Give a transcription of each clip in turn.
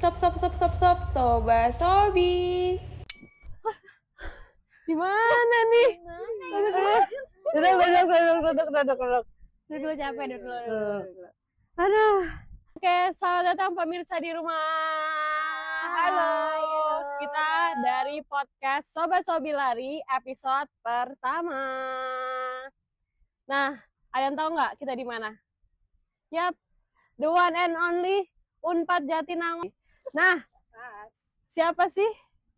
Sobat Sobi. Di mana nih? Duduk. Dulu capek dulu. Aduh. Oke, selamat datang pemirsa di rumah. Halo. Kita dari podcast Sobat Sobi Lari episode pertama. Nah, ada yang tahu nggak kita di mana? Yap, the one and only Unpad Jatinangor. Nah, siapa sih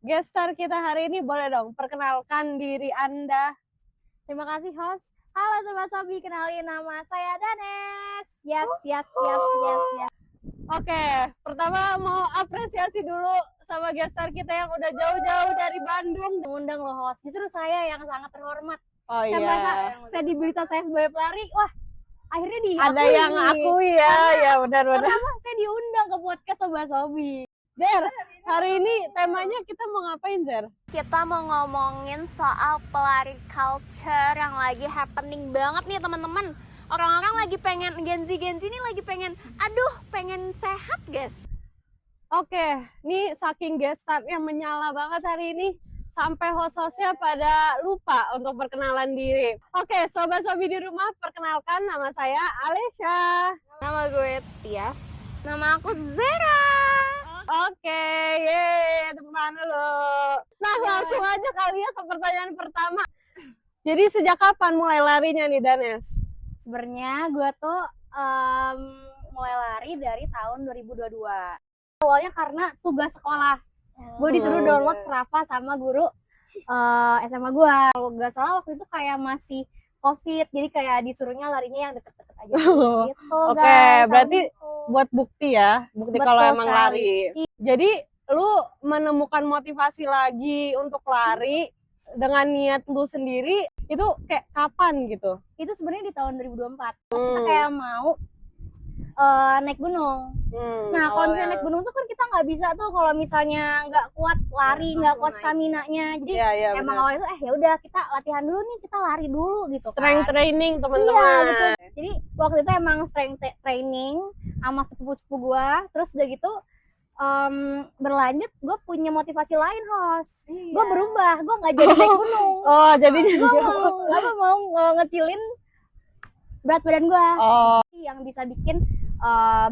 guest star kita hari ini? Boleh dong perkenalkan diri Anda. Terima kasih host. Halo Sobat Sobi, kenalin nama saya Danes. Yes. Oke, pertama mau apresiasi dulu sama guest star kita yang udah jauh-jauh dari Bandung. Mengundang loh host. Justru saya yang sangat terhormat. Oh Saya merasa iya. kredibilitas saya sebagai pelari, wah akhirnya diakui. Ada yang akui ya, ya benar-benar. Kenapa saya diundang ke podcast Sobat Sobi? Zer, hari ini temanya kita mau ngapain, Zer? Kita mau ngomongin soal pelari culture yang lagi happening banget nih teman-teman. Orang-orang lagi pengen Gen Z ini lagi pengen sehat guys. Oke, nih saking guest star yang menyala banget hari ini sampai host-hostnya pada lupa untuk perkenalan diri. Oke, Sobat Sobi di rumah, perkenalkan nama saya Alesha. Nama gue Tias. Nama aku Zera. Oke, yeay, tepuk tangan dulu. Nah, langsung aja kali ya ke pertanyaan pertama. Jadi sejak kapan mulai larinya nih, Danes? Sebenarnya gue tuh mulai lari dari tahun 2022. Awalnya karena tugas sekolah. Gue disuruh download Strava sama guru SMA gue. Kalau nggak salah waktu itu kayak masih COVID, jadi kayak disuruhnya larinya yang deket-deket aja gitu. Oke, guys. berarti Gitu. buat bukti ya, bukti kalau Betul emang sekali. lari. Jadi lu menemukan motivasi lagi untuk lari dengan niat lu sendiri itu kayak kapan gitu? Itu sebenarnya di tahun 2024. Kita kayak mau naik gunung. Nah, kalau misalnya naik gunung tuh kan kita nggak bisa tuh kalau misalnya nggak kuat lari, nggak kuat stamina-nya. Jadi Iya, emang awalnya tuh ya udah kita latihan dulu nih, kita lari dulu gitu strength kan. training Iya, teman-teman. gitu. Jadi waktu itu emang strength training sama sepupu-sepupu gua. Terus udah gitu berlanjut gue punya motivasi lain host. Gue berubah, gue nggak jadi naik gunung. Oh, jadi Gue mau ngecilin berat badan gue. Oh. Yang bisa bikin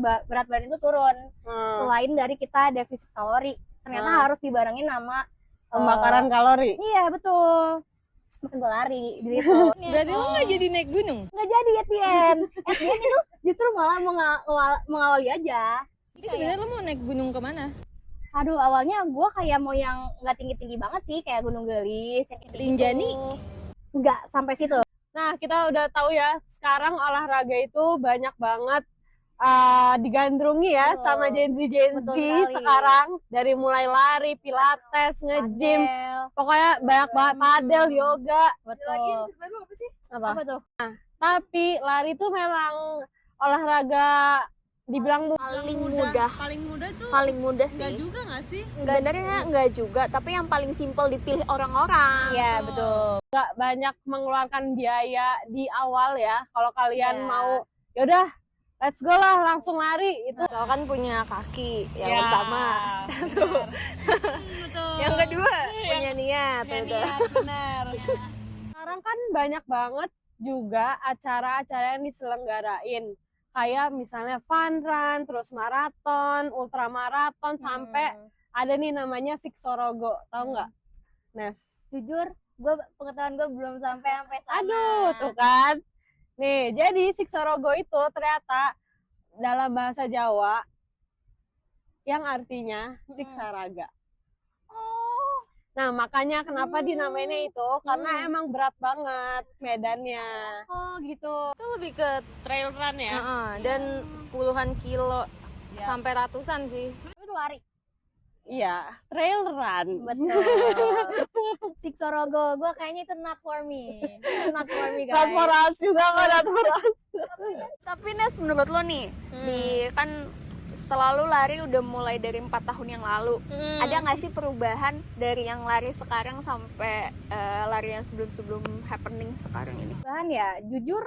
berat badan itu turun. Selain dari kita defisit kalori, ternyata harus dibarengin sama Pembakaran kalori. Iya betul. Makin gue lari gitu. Berarti lo nggak jadi naik gunung? Nggak jadi Etienne. Etienne itu justru malah mengawali aja. Jadi sebenarnya lo mau naik gunung kemana? Aduh, awalnya gue kayak mau yang nggak tinggi-tinggi banget sih, kayak Gunung Gelis, yang kayak gitu. Rinjani? Nggak sampai situ. Nah, kita udah tahu ya, sekarang olahraga itu banyak banget digandrungi ya sama Gen Z Betul sekali. sekarang. Dari mulai lari, pilates, nge-gym, Padel. pokoknya banyak banget padel, yoga. Betul. Apa tuh? Tapi lari itu memang olahraga dibilang Paling mudah sih. Enggak juga nggak sih? Sebenarnya enggak juga, tapi yang paling simpel dipilih orang-orang. Iya, betul. nggak banyak mengeluarkan biaya di awal ya. Kalau kalian Iya. mau, yaudah, let's go lah, langsung lari itu. Lo kan punya kaki yang Ya, pertama. betul. Yang kedua punya niat. Benar. Sekarang kan banyak banget juga acara-acara yang diselenggarain. Kayak misalnya fun run, terus maraton, ultramaraton, sampai ada nih namanya Siksorogo, tau nggak? Nah, Jujur, pengetahuan gue belum sampai sana. aduh, tuh kan. Nih, jadi Siksorogo itu ternyata dalam bahasa Jawa yang artinya siksaraga. Oh, Nah, makanya kenapa dinamainnya itu, karena emang berat banget medannya. oh gitu. Itu lebih ke Trail run ya? dan puluhan kilo sampai ratusan sih. Itu lari. Iya, trail run. Betul. Siksorogo, gue kayaknya itu not for me. Not for me guys. Transportasi juga nggak ada transportasi. Tapi Nes, menurut lo nih, di kan setelah lo lari udah mulai dari 4 tahun yang lalu, ada nggak sih perubahan dari yang lari sekarang sampai lari yang sebelum happening sekarang ini? Bahan ya, jujur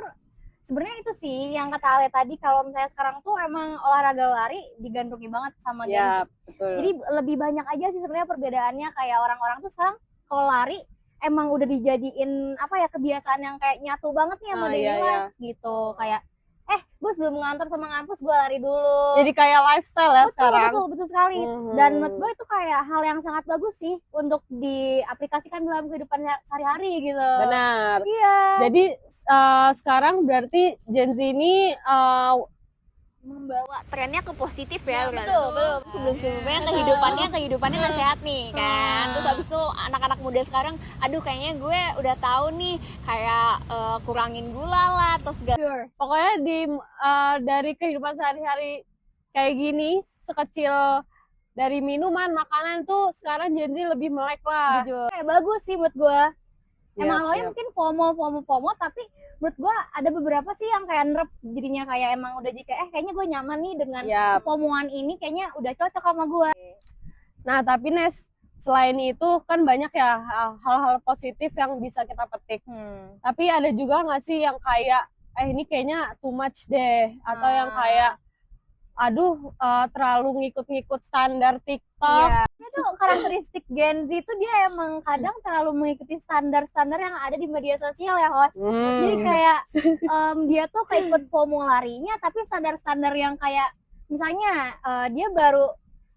sebenarnya itu sih yang kata Ale tadi, kalau misalnya sekarang tuh emang olahraga lari digandrungi banget sama Gen Z. Ya, betul. Jadi lebih banyak aja sih sebenarnya perbedaannya, kayak orang-orang tuh sekarang kalau lari emang udah dijadiin apa ya, kebiasaan yang kayak nyatu banget nih sama daily iya, life gitu. Kayak gue sebelum ngantor sama ngampus gue lari dulu. Jadi kayak lifestyle ya sekarang. Betul sekali. Dan menurut gue itu kayak hal yang sangat bagus sih untuk diaplikasikan dalam kehidupan sehari-hari gitu. Benar. Iya. Jadi sekarang berarti Gen Z ini membawa trennya ke positif ya, betul. sebelumnya kehidupannya nggak sehat nih kan, terus habis itu anak-anak muda sekarang aduh kayaknya gue udah tahu nih kayak kurangin gula lah terus pokoknya dari kehidupan sehari-hari kayak gini, sekecil dari minuman, makanan tuh sekarang Gen Z lebih melek lah. Jujur. Kayak bagus sih menurut gue. Emang awalnya Iya. mungkin FOMO, tapi menurut gue ada beberapa sih yang kayak nerep jadinya, kayak emang udah jadi kayaknya gue nyaman nih dengan FOMOan ini, kayaknya udah cocok sama gue. Nah tapi Nes, selain itu kan banyak ya hal-hal positif yang bisa kita petik. Tapi ada juga nggak sih yang kayak ini kayaknya too much deh, atau yang kayak aduh terlalu ngikut-ngikut standar TikTok. Itu karakteristik Gen Z itu dia emang kadang terlalu mengikuti standar-standar yang ada di media sosial ya, host. Jadi kayak dia tuh keikut FOMO larinya, tapi standar-standar yang kayak misalnya dia baru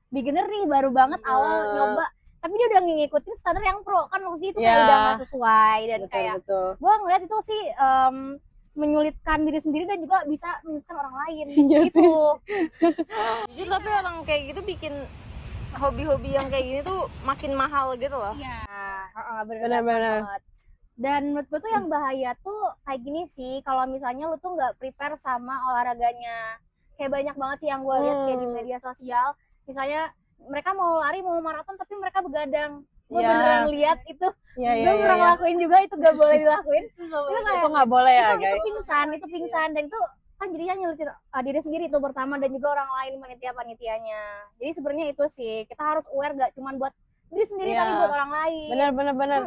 beginner nih, baru banget awal nyoba, tapi dia udah ngikutin standar yang pro, kan maksudnya itu kayak udah gak sesuai. Dan kayak gue ngeliat itu sih menyulitkan diri sendiri dan juga bisa menyulitkan orang lain gitu. Jadi tapi orang kayak gitu bikin hobi-hobi yang kayak gini tuh makin mahal gitu loh. Iya, benar-benar. Dan menurut gue tuh yang bahaya tuh kayak gini sih, kalau misalnya lu tuh nggak prepare sama olahraganya. Kayak banyak banget sih yang gue lihat kayak di media sosial, misalnya mereka mau lari, mau maraton, tapi mereka begadang. Gue beneran lihat itu. Gue pernah ngelakuin juga, itu gak boleh dilakuin. Itu nggak boleh ya guys. Itu pingsan dan itu kan jadinya nyulitin diri sendiri itu pertama, dan juga orang lain, panitianya. Jadi sebenarnya itu sih, kita harus aware gak cuma buat diri sendiri tapi buat orang lain. Benar.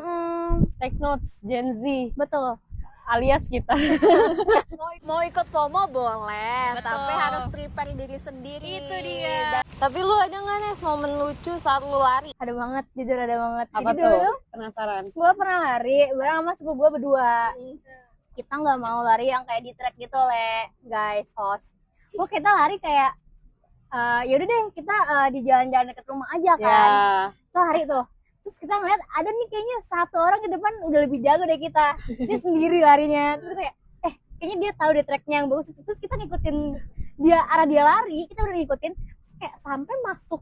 Take notes Gen Z. Betul. Alias kita. mau ikut FOMO boleh, Betul. tapi harus prepare diri sendiri. Itu dia. Tapi lu ada nggak Nes momen lucu saat lu lari? Ada banget, jujur ada banget. Apa Jadi tuh? dulu Penasaran. gue pernah lari bareng sama sepupu gue berdua. Kita nggak mau lari yang kayak di track gitu guys, host. Kita lari kayak yaudah deh kita di jalan-jalan dekat rumah aja kan. Tuh hari tuh. Terus kita ngeliat ada nih kayaknya satu orang ke depan udah lebih jago dari kita. Dia sendiri larinya. Terus kayak kayaknya dia tahu deh tracknya yang bagus. Terus kita ngikutin dia, arah dia lari, kita udah ngikutin. Terus kayak sampai masuk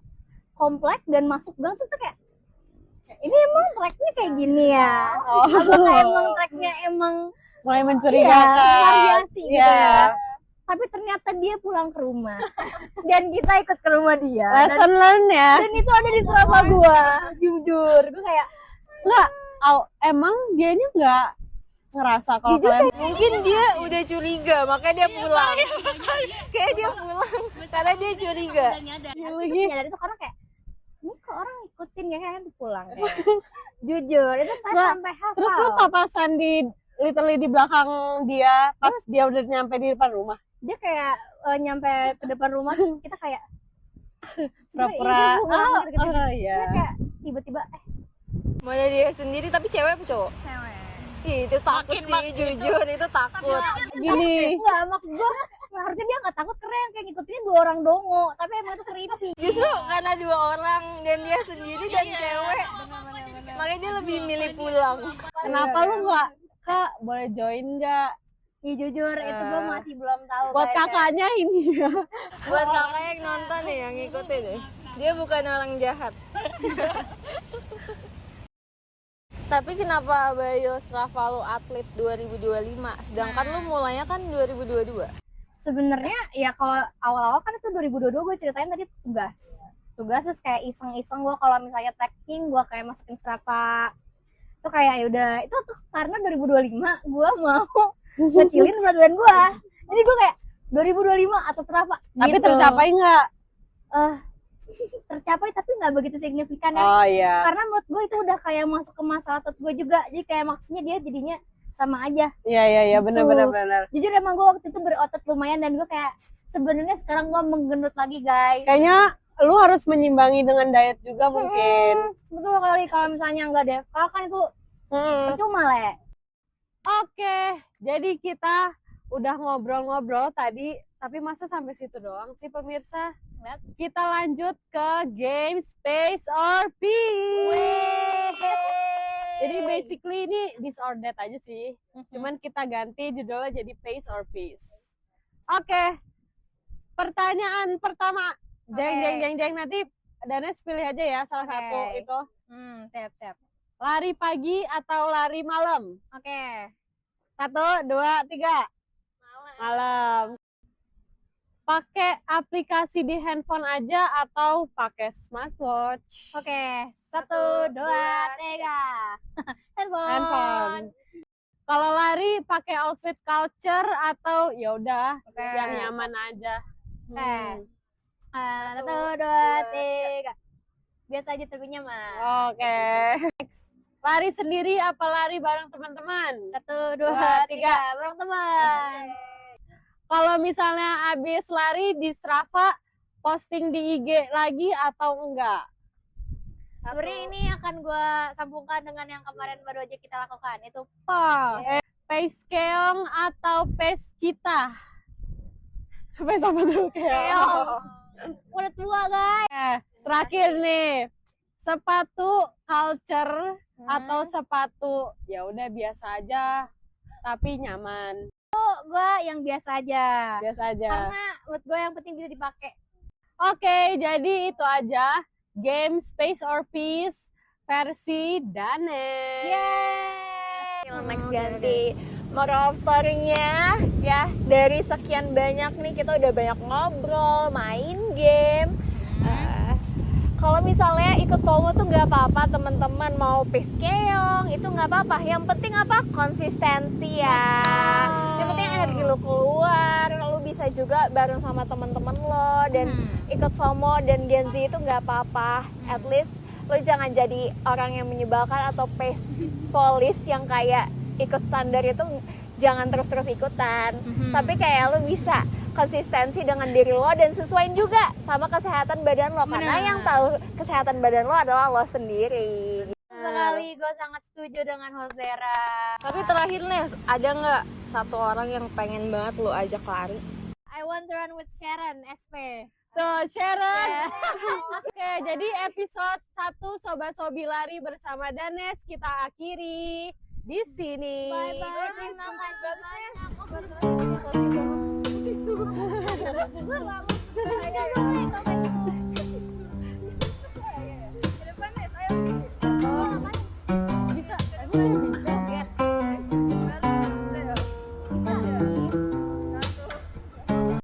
komplek dan masuk gang, terus kayak ini emang tracknya kayak gini ya. Apakah emang tracknya emang Mulai mencurigakan. variasi gitu ya. Tapi ternyata dia pulang ke rumah dan kita ikut ke rumah dia. Lesson learn ya. Dan itu ada di selama gua, jujur. Gue kayak emang dianya nggak ngerasa kalau kalian Mungkin dia udah curiga, makanya dia pulang. Kayak dia pulang karena dia curiga. nyadar itu karena kayak ini kok orang ikutin ya, kan pulang kayak. Jujur, itu saya sampai hafal. Terus lu papasan literally di belakang dia pas dia udah nyampe di depan rumah. Dia kayak nyampe ke depan rumah, terus kita kayak pura-pura gitu. Iya. Dia kayak tiba-tiba Mana dia sendiri, tapi cewek apa cowok? cewek. Ih, itu takut sih, jujur itu takut. Gini, Enggak, maksud gue harusnya dia nggak takut, keren kayak ngikutinnya 2 orang dongo, tapi emang itu creepy. Justru karena 2 orang dan dia sendiri dan cewek, makanya dia lebih milih pulang. kenapa lu nggak, Kak, boleh join nggak? Ya jujur itu gue masih belum tahu. Buat guys. kakaknya ini ya. Buat kakak yang nonton nih, yang ngikutin deh. Dia bukan orang jahat. Tapi kenapa Bayo Strava lu atlet 2025, sedangkan lu mulainya kan 2022? Sebenarnya ya kalau awal-awal kan itu 2022 gue ceritain tadi tugas terus kayak iseng-iseng gue kalau misalnya tracking gue kayak masukin Strava itu kayak yaudah itu tuh karena 2025 gue mau kecilin berat badan gue, jadi gue kayak 2025 atau Strava Tapi gitu. tercapai nggak? Tercapai tapi nggak begitu signifikan ya. Oh iya. Karena menurut gue itu udah kayak masuk ke masa otot gue juga, jadi kayak maksudnya dia jadinya sama aja. Iya, benar Gitu. benar. Jujur emang gue waktu itu berotot lumayan dan gue kayak sebenarnya sekarang gue menggendut lagi guys. Kayaknya lu harus menyimbangi dengan diet juga mungkin. Betul kali, kalau misalnya nggak deh, kalau kan itu percuma Le. Oke, jadi kita udah ngobrol-ngobrol tadi, tapi masa sampai situ doang sih pemirsa? Kita lanjut ke game Space or Peace. Jadi basically ini this or that aja sih. Cuman kita ganti judulnya jadi Space or Peace. Oke. Pertanyaan pertama. Jeng. Nanti Danes pilih aja ya salah satu itu. Siap. Lari pagi atau lari malam? Oke. 1, 2, 3. Malam. Pakai aplikasi di handphone aja atau pakai smartwatch? Oke. 1, 2, 3. Handphone. Kalau lari pakai outfit culture atau ya udah Oke. yang nyaman aja. Oke. 1, 2, 3. Biasa aja tapi nyaman. Oke. Lari sendiri apa lari bareng teman-teman? 1, 2, 3. Bareng teman. Kalau misalnya abis lari di Strava, posting di IG lagi atau enggak? Sebenarnya ini akan gue sambungkan dengan yang kemarin baru aja kita lakukan. Itu Pace keong atau pace cheetah? Pace apa tuh keong? udah tua guys. Terakhir nih, sepatu culture atau sepatu ya udah biasa aja tapi nyaman. Gue yang biasa aja. Biasa aja. Karena menurut gue yang penting bisa dipakai. Oke, jadi itu aja game Space or Peace versi Danes. Yeay. Next ganti. Moral of story-nya ya, dari sekian banyak nih kita udah banyak ngobrol, main game. Kalau misalnya ikut FOMO tuh nggak apa-apa teman-teman, mau pace keong itu nggak apa-apa. Yang penting apa? Konsistensi ya. Yang penting energi lu keluar, lu bisa juga bareng sama teman-teman lo dan ikut FOMO dan Gen Z itu nggak apa-apa. At least lu jangan jadi orang yang menyebalkan atau pace police yang kayak ikut standar itu, jangan terus-terus ikutan. Tapi kayak lu bisa konsistensi dengan diri lo dan sesuaiin juga sama kesehatan badan lo. Karena yang tahu kesehatan badan lo adalah lo sendiri. Sekali gue sangat setuju dengan Hozera. Tapi terakhir nih, ada nggak satu orang yang pengen banget lo ajak lari? I want to run with Sharon, SP. Tuh, Sharon. Oke, jadi episode 1 Sobat Sobi Lari bersama Danes kita akhiri di sini. Bye-bye, terima kasih banyak. Bisa,